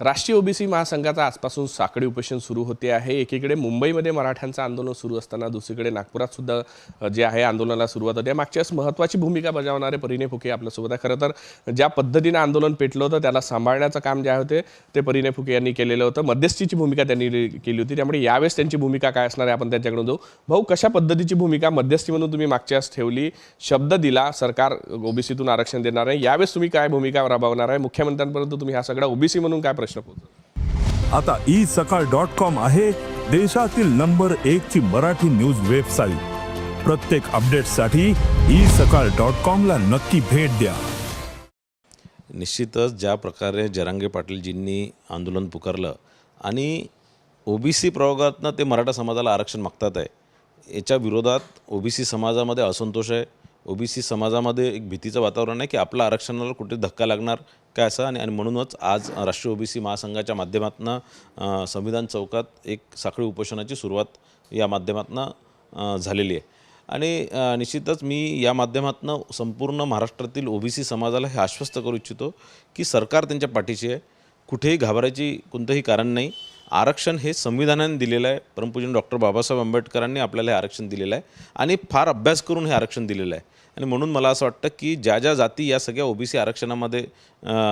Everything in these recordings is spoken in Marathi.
राष्ट्रीय ओबीसी महासंघाचा आजपासून साखळी उपोषण सुरू होते आहे। एकीकडे मुंबईमध्ये मराठ्यांचं आंदोलन सुरू असताना दुसरीकडे नागपुरात सुद्धा जे आहे आंदोलनाला सुरुवात होते। मागच्याच महत्त्वाची भूमिका बजावणारे परिणय फुके आपल्यासोबत आहे। खरं तर ज्या पद्धतीने आंदोलन पेटलं होतं त्याला सांभाळण्याचं काम जे होते ते परिणय फुके यांनी केलेलं होतं। मध्यस्थीची भूमिका त्यांनी केली होती, त्यामुळे यावेळेस त्यांची भूमिका काय असणार आहे आपण त्यांच्याकडून जाऊ। भाऊ, कशा पद्धतीची भूमिका मध्यस्थी म्हणून तुम्ही मागच्याच ठेवली, शब्द दिला सरकार ओबीसीतून आरक्षण देणार आहे, यावेळेस तुम्ही काय भूमिका राबवणार आहे? मुख्यमंत्र्यांपर्यंत तुम्ही हा सगळा ओबीसी म्हणून काय प्रश्न पोहोचवला? आता isakal.com आहे देशातील नंबर 1 ची मराठी न्यूज वेबसाईट। प्रत्येक अपडेटसाठी isakal.com ला नक्की भेट द्या। निश्चितच ज्या प्रकारे जरांगे पाटीलजींनी आंदोलन पुकारलं आणि ओबीसी प्रवर्गातनं ते मराठा समाजाला आरक्षण मागतात आहे, याच्या विरोधात ओबीसी समाजामध्ये असंतोष आहे। ओबीसी समाजामध्ये एक भीतीचं वातावरण आहे की आपल्या आरक्षणाला कुठे धक्का लागणार काय असं, आणि म्हणूनच आज राष्ट्रीय ओबीसी महासंघाच्या माध्यमातून संविधान चौकात एक साखळी उपोषणाची सुरुवात या माध्यमातून झालेली आहे। आणि निश्चितच मी या माध्यमातून संपूर्ण महाराष्ट्रातील ओबीसी समाजाला हे आश्वस्त करू इच्छितो की सरकार त्यांच्या पाठीशी आहे, कुठेही घाबरायची कोणतंही कारण नाही। आरक्षण हे संविधानाने दिलेलं आहे, परमपूज्य डॉक्टर बाबासाहेब आंबेडकरांनी आपल्याला हे आरक्षण दिलेलं आहे आणि फार अभ्यास करून हे आरक्षण दिलेलं आहे। आणि म्हणून मला असं वाटतं की ज्या ज्या जाती या सगळ्या ओबीसी आरक्षणामध्ये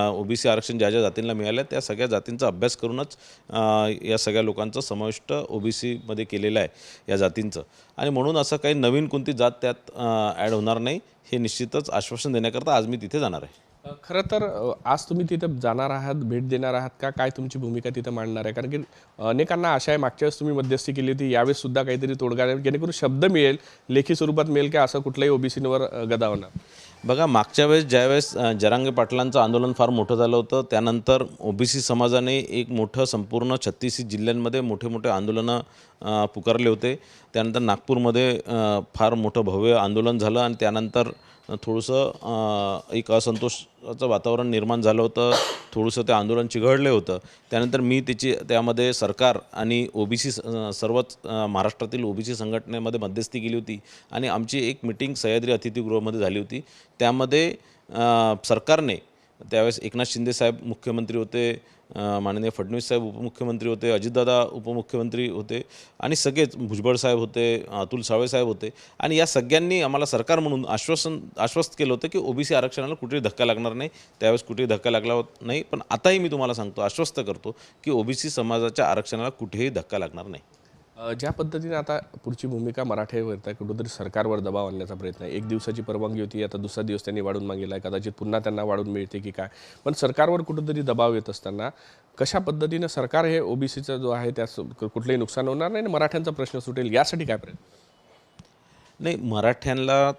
ओबीसी आरक्षण ज्या ज्या जातींना मिळालं त्या सगळ्या जातींचा अभ्यास करूनच या सगळ्या लोकांचं समाविष्ट ओबीसीमध्ये केलेलं आहे या जातींचं, आणि म्हणून असं काही नवीन कोणती जात त्यात ॲड होणार नाही हे निश्चितच आश्वासन देण्याकरता आज मी तिथे जाणार आहे। खरं तर आज तुम्ही तिथे जाणार आहात, भेट देणार आहात का? काय तुमची भूमिका तिथे मांडणार आहे? कारण की अनेकांना आशा आहे, मागच्या वेळेस तुम्ही मध्यस्थी केली होती, यावेळेस सुद्धा काहीतरी तोडगा जेणेकरून शब्द मिळेल, लेखी स्वरूपात मिळेल की असं कुठल्याही ओबीसीवर गदा होणार? बघा, मागच्या वेळेस ज्यावेळेस जरांगे पाटलांचं आंदोलन फार मोठं झालं होतं, त्यानंतर ओबीसी समाजाने एक मोठं संपूर्ण 36 जिल्ह्यांमध्ये मोठे मोठे आंदोलनं पुकारले होते। त्यानंतर नागपूरमध्ये फार मोठं भव्य आंदोलन झालं आणि त्यानंतर थोडंसं एक असंतोषाचं वातावरण निर्माण झालं होतं, थोडंसं ते आंदोलन चिघळलं होतं। त्यानंतर मी त्यामध्ये सरकार आणि ओबीसी सर्वच महाराष्ट्रातील ओबीसी संघटनेमध्ये मध्यस्थी केली होती आणि आमची एक मीटिंग सह्याद्री अतिथीगृहामध्ये झाली होती। त्यामध्ये सरकारने त्यावेळेस एकनाथ शिंदे साहेब मुख्यमंत्री होते, माननीय फडणवीस साहेब उपमुख्यमंत्री होते, अजितदादा उपमुख्यमंत्री होते आणि सगळेच भुजबळ साहेब होते, अतुल सावे साहेब होते, आणि या सगळ्यांनी आम्हाला सरकार म्हणून आश्वस्त केलं होतं की ओबीसी आरक्षणाला कुठेही धक्का लागणार नाही। त्यावेळेस कुठेही धक्का लागला नाही, पण आताही मी तुम्हाला सांगतो, आश्वस्त करतो की ओबीसी समाजाच्या आरक्षणाला कुठेही धक्का लागणार नाही। ज्या पद्धतीने आता पुढची भूमिका मराठ्यावर आहे, कुठेतरी सरकारवर दबाव आणण्याचा प्रयत्न आहे। एक दिवसाची परवानगी होती, आता दुसरा दिवस त्यांनी वाढून मागितला आहे, कदाचित पुन्हा त्यांना वाढून मिळते की काय, पण सरकारवर कुठेतरी दबाव येत असताना कशा पद्धतीने सरकार हे ओबीसीचा जो आहे त्यास कुठलंही नुकसान होणार नाही आणि मराठ्यांचा प्रश्न सुटेल यासाठी काय प्रयत्न? नाही, मराठ्यांना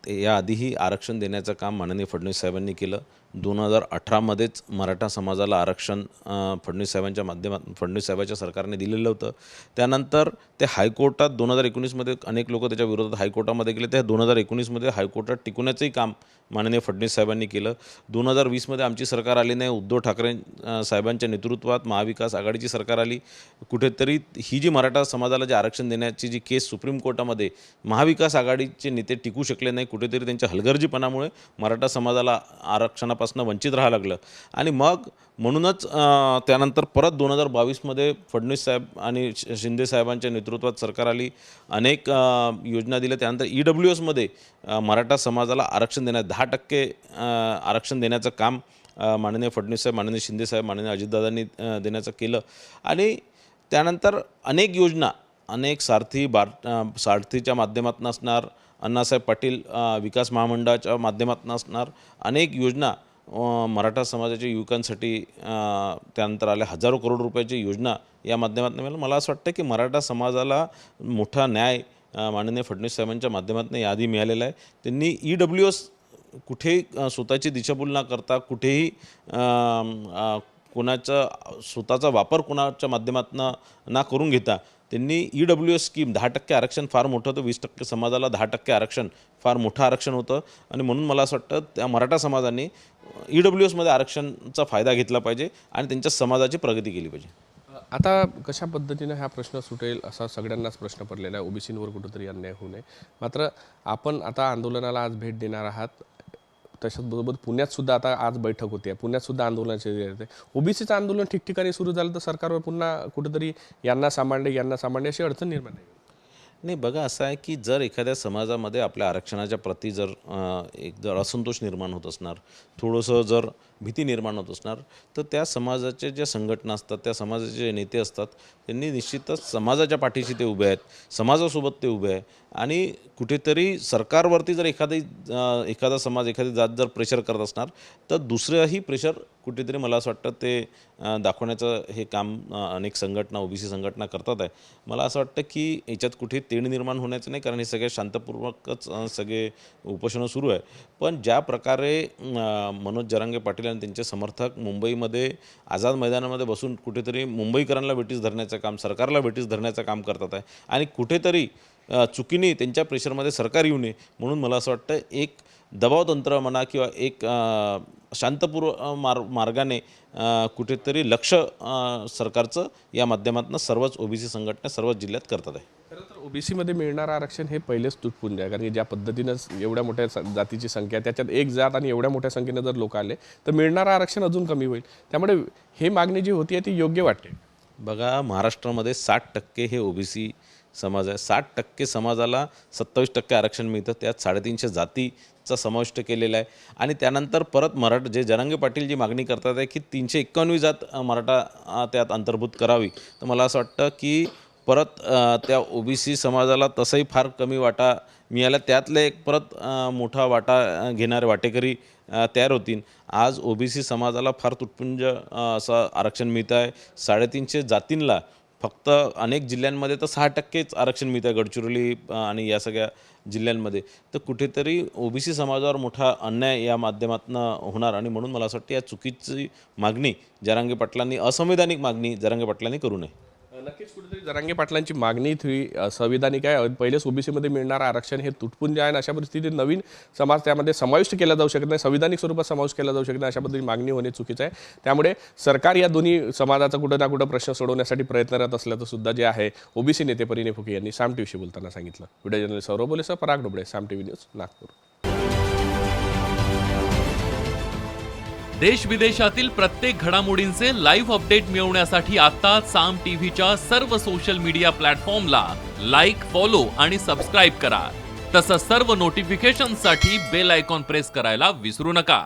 याआधीही आरक्षण देण्याचं काम माननीय फडणवीस साहेबांनी केलं। 2018मध्येच मराठा समाजाला आरक्षण फडणवीस साहेबांच्या सरकारने दिलेलं होतं। त्यानंतर ते हायकोर्टात 2019मध्ये अनेक लोक त्याच्या विरोधात हायकोर्टामध्ये गेले, त्या 2019मध्ये हायकोर्टात टिकवण्याचंही काम माननीय फडणवीस साहेबांनी केलं। 2020मध्ये आमची सरकार आली नाही, उद्धव ठाकरे साहेबांच्या नेतृत्वात महाविकास आघाडीची सरकार आली। कुठेतरी ही जी मराठा समाजाला जे आरक्षण देण्याची जी केस सुप्रीम कोर्टामध्ये महाविकास आघाडीचे नेते टिकू शकले नाही, कुठेतरी त्यांच्या हलगर्जीपणामुळे मराठा समाजाला आरक्षणापासून वंचित राहावं लागलं। आणि मग म्हणूनच त्यानंतर परत 2022मध्ये फडणवीस साहेब आणि शिंदे साहेबांच्या नेतृत्वात सरकार आली, अनेक योजना दिल्या। त्यानंतर EWSमध्ये मराठा समाजाला आरक्षण देण्यात 10% आरक्षण देण्याचं काम माननीय फडणवीस साहेब, माननीय शिंदे साहेब, माननीय अजितदादांनी देण्याचं केलं। आणि त्यानंतर अनेक योजना, अनेक सारथीच्या माध्यमातून असणार, अण्णासाहेब पाटील विकास महामंडळाच्या माध्यमातून असणार अनेक योजना मराठा समाजाच्या युवकांसाठी, त्यानंतर आल्या हजारो करोड रुपयाची योजना या माध्यमातून मिळालं। मला असं वाटतं की मराठा समाजाला मोठा न्याय माननीय फडणवीस साहेबांच्या माध्यमातून याआधी मिळालेला आहे। त्यांनी EWS कुठेही स्वतःची दिशाभूल न करता, कुठेही कोणाचा स्वतःचा वापर कोणाच्या माध्यमातून ना करून घेता त्यांनी EWS स्कीम 10% आरक्षण फार मोठं होतं, 20% समाजाला 10% आरक्षण फार मोठं आरक्षण होतं, आणि म्हणून मला असं वाटतं त्या मराठा समाजाने EWSमध्ये आरक्षणाचा फायदा घेतला पाहिजे आणि त्यांच्या समाजाची प्रगती केली पाहिजे। आता कशा पद्धतीने हा प्रश्न सुटेल असा सगळ्यांनाच प्रश्न पडलेला आहे, ओबीसींवर कुठेतरी अन्याय होऊ नये। मात्र आपण आता आंदोलनाला आज भेट देणार आहात, त्याच्याबरोबर पुण्यात सुद्धा आता आज बैठक होते, पुण्यात सुद्धा आंदोलनाचे ओबीसीचं आंदोलन ठिकठिकाणी सुरू झालं तर सरकारवर पुन्हा कुठेतरी यांना सांभाळणे अशी अडचण निर्माण आहे. नाही बघा, असं आहे की जर एखाद्या समाजामध्ये आपल्या आरक्षणाच्या प्रती जर जर असंतोष निर्माण होत असणार, थोडंसं जर भीती निर्माण होत असणार, तर त्या समाजाचे ज्या संघटना असतात, त्या समाजाचे जे नेते असतात, त्यांनी निश्चितच समाजाच्या पाठीशी ते उभे आहेत, समाजासोबत ते उभे आहे. आणि कुठेतरी सरकारवरती जर एखादा समाज, एखादी जात जर प्रेशर करत असणार, तर दुसरंही प्रेशर कुठेतरी मला असं वाटतं ते दाखवण्याचं हे काम अनेक संघटना, ओबीसी संघटना करतात आहे. मला असं वाटतं की याच्यात कुठे तेढ निर्माण होण्याचं नाही, कारण हे सगळे शांतपूर्वकच सगळे उपोषणं सुरू आहे. पण ज्या प्रकारे मनोज जरांगे पाटील आणि त्यांचे समर्थक मुंबईमध्ये आझाद मैदानामध्ये बसून कुठेतरी मुंबईकरांना वेठीस धरण्याचं काम, सरकारला वेठीस धरण्याचं काम करतात आहे, आणि कुठेतरी चुकीने त्यांच्या प्रेशरमध्ये सरकार येऊ नये म्हणून मला असं वाटतं एक दबावतंत्र म्हणा किंवा एक शांतपूर्व मार्गाने कुठेतरी लक्ष सरकारचं या माध्यमातून सर्वच ओबीसी संघटना सर्वच जिल्ह्यात करतात आहे. खरं तर ओबीसीमध्ये मिळणारं आरक्षण हे पहिलेच तुटपुंज आहे, कारण की ज्या पद्धतीनं एवढ्या मोठ्या जातीची संख्या, त्याच्यात एक जात आणि एवढ्या मोठ्या संख्येनं जर लोक आले तर मिळणारं आरक्षण अजून कमी होईल. त्यामुळे हे मागणी जी होती ती योग्य वाटते. बघा, महाराष्ट्रामध्ये 60% हे ओबीसी समाज आहे. 60% समाजाला 27% आरक्षण मिळतं, त्यात 350 जातीचा समाविष्ट केलेला आहे. आणि त्यानंतर परत जे जरांगे पाटील जी मागणी करतात आहे की 391 जात मराठा त्यात अंतर्भूत करावी, तर मला असं वाटतं की परत त्या ओबीसी समाजाला तसंही फार कमी वाटा मिळाला, त्यातले एक परत मोठा वाटा घेणारे वाटेकरी तयार होतील. आज ओबीसी समाजाला फार तुटपुंज असं आरक्षण मिळतं आहे. 350 जातींना फक्त अनेक जिल्ह्यांमध्ये तर 6%च आरक्षण मिळतं आहे, गडचिरोली आणि या सगळ्या जिल्ह्यांमध्ये. तर कुठेतरी ओबीसी समाजावर मोठा अन्याय या माध्यमातून होणार, आणि म्हणून मला असं वाटतं या चुकीची मागणी जरांगे पाटलांनी, असंवैधानिक मागणी जरांगे पाटलांनी करू नये. नक्कीच कुठेतरी जरांगे पाटलांची मागणी ही संविधानिक आहे. पहिलेच ओबीसीमध्ये मिळणारं आरक्षण हे तुटपुंज आहे, आणि अशा परिस्थितीत नवीन समाज त्यामध्ये समाविष्ट केला जाऊ शकत नाही, संविधानिक स्वरूपात समावेश केला जाऊ शकत नाही, अशा पद्धतीची मागणी होणे चुकीचं आहे. त्यामुळे सरकार या दोन्ही समाजाचा कुठं ना कुठं प्रश्न सोडवण्यासाठी प्रयत्नरत असल्याचं सुद्धा जे आहे ओबीसी नेते परिणय फुके यांनी साम टीव्हीशी बोलताना सांगितलं. व्हिडिओ जर्नलिस्ट सौरभ बोलेसह पराग डोबळे, साम टीव्ही न्यूज, नागपूर. देश विदेशातील प्रत्येक घडामोडींचे लाईव्ह अपडेट मिळवण्यासाठी आता साम टीव्हीच्या सर्व सोशल मीडिया प्लॅटफॉर्मला लाईक, फॉलो आणि सबस्क्राईब करा. तसंच सर्व नोटिफिकेशनसाठी बेल आयकॉन प्रेस करायला विसरू नका.